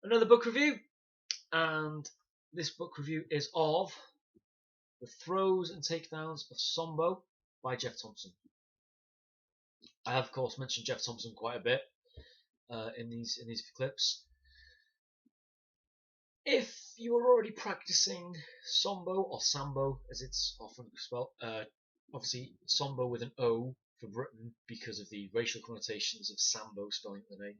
Another book review, and this book review is of The Throws and Takedowns of Sombo by Geoff Thompson. I have, of course, mentioned Geoff Thompson quite a bit in these clips. If you are already practicing Sombo or Sambo, as it's often spelled, obviously Sombo with an O for Britain because of the racial connotations of Sambo spelling the name.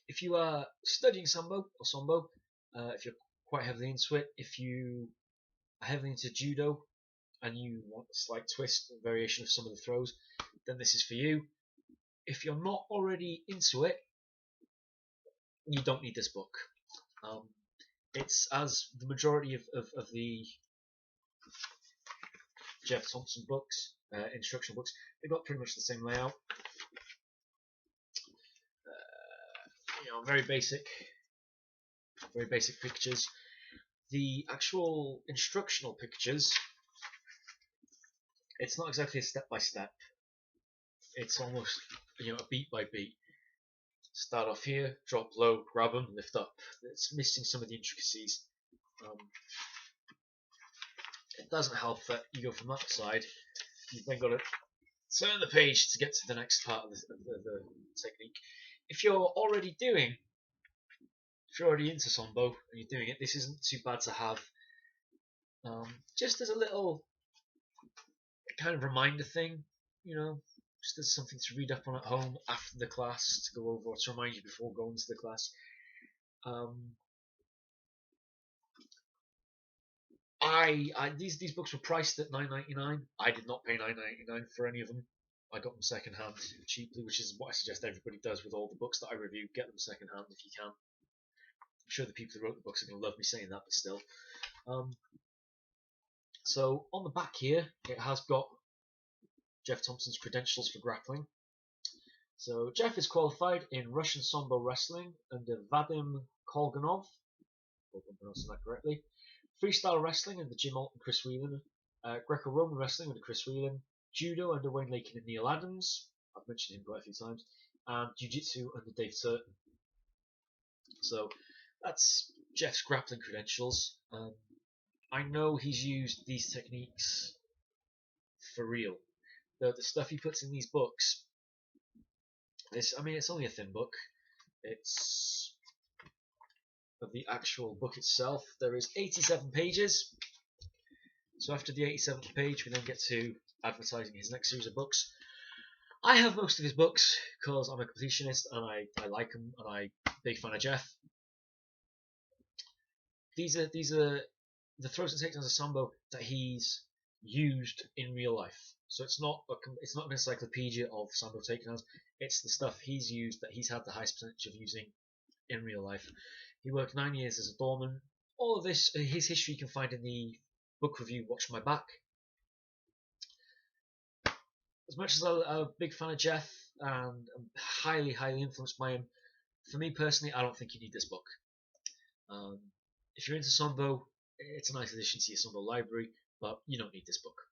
If you are studying Sambo or Sombo, if you're quite heavily into it, if you are heavily into judo and you want a slight twist and variation of some of the throws, then this is for you. If you're not already into it, you don't need this book. It's as the majority of the Geoff Thompson books, instructional books, they've got pretty much the same layout. Very basic pictures. The actual instructional pictures, it's not exactly a step by step. It's almost a beat by beat. Start off here, drop low, grab them, lift up. It's missing some of the intricacies. It doesn't help that you go from that side. You've then got to turn the page to get to the next part of the technique. If you're already into Sombo and you're doing it, this isn't too bad to have. Just as a little kind of reminder thing, just as something to read up on at home after the class, to go over, or to remind you before going to the class. These books were priced at $9.99. I did not pay $9.99 for any of them. I got them second hand cheaply, which is what I suggest everybody does with all the books that I review. Get them second hand if you can. I'm sure the people who wrote the books are going to love me saying that, but still. So on the back here, it has got Geoff Thompson's credentials for grappling. So Geoff is qualified in Russian Sambo wrestling under Vadim Kolganov. I hope I'm pronouncing that correctly. Freestyle wrestling under Jim Alt and Chris Whelan. Greco-Roman wrestling under Chris Whelan. Judo under Wayne Lakin and Neil Adams. I've mentioned him quite a few times. And Jiu-Jitsu under Dave Turton. So that's Geoff's grappling credentials. I know he's used these techniques for real. The stuff he puts in these books, it's only a thin book. It's of the actual book itself. There is 87 pages. So after the 87th page, we then get to advertising his next series of books. I have most of his books because I'm a completionist and I like him and I'm a big fan of Geoff. These are the throws and takedowns of Sambo that he's used in real life. So it's not an encyclopedia of Sambo takedowns. It's the stuff he's used that he's had the highest percentage of using in real life. He worked 9 years as a doorman. All of this, his history, you can find in the book review, Watch My Back. As much as I'm a big fan of Geoff and I'm highly, highly influenced by him, for me personally, I don't think you need this book. If you're into Sambo, it's a nice addition to your Sambo library, but you don't need this book.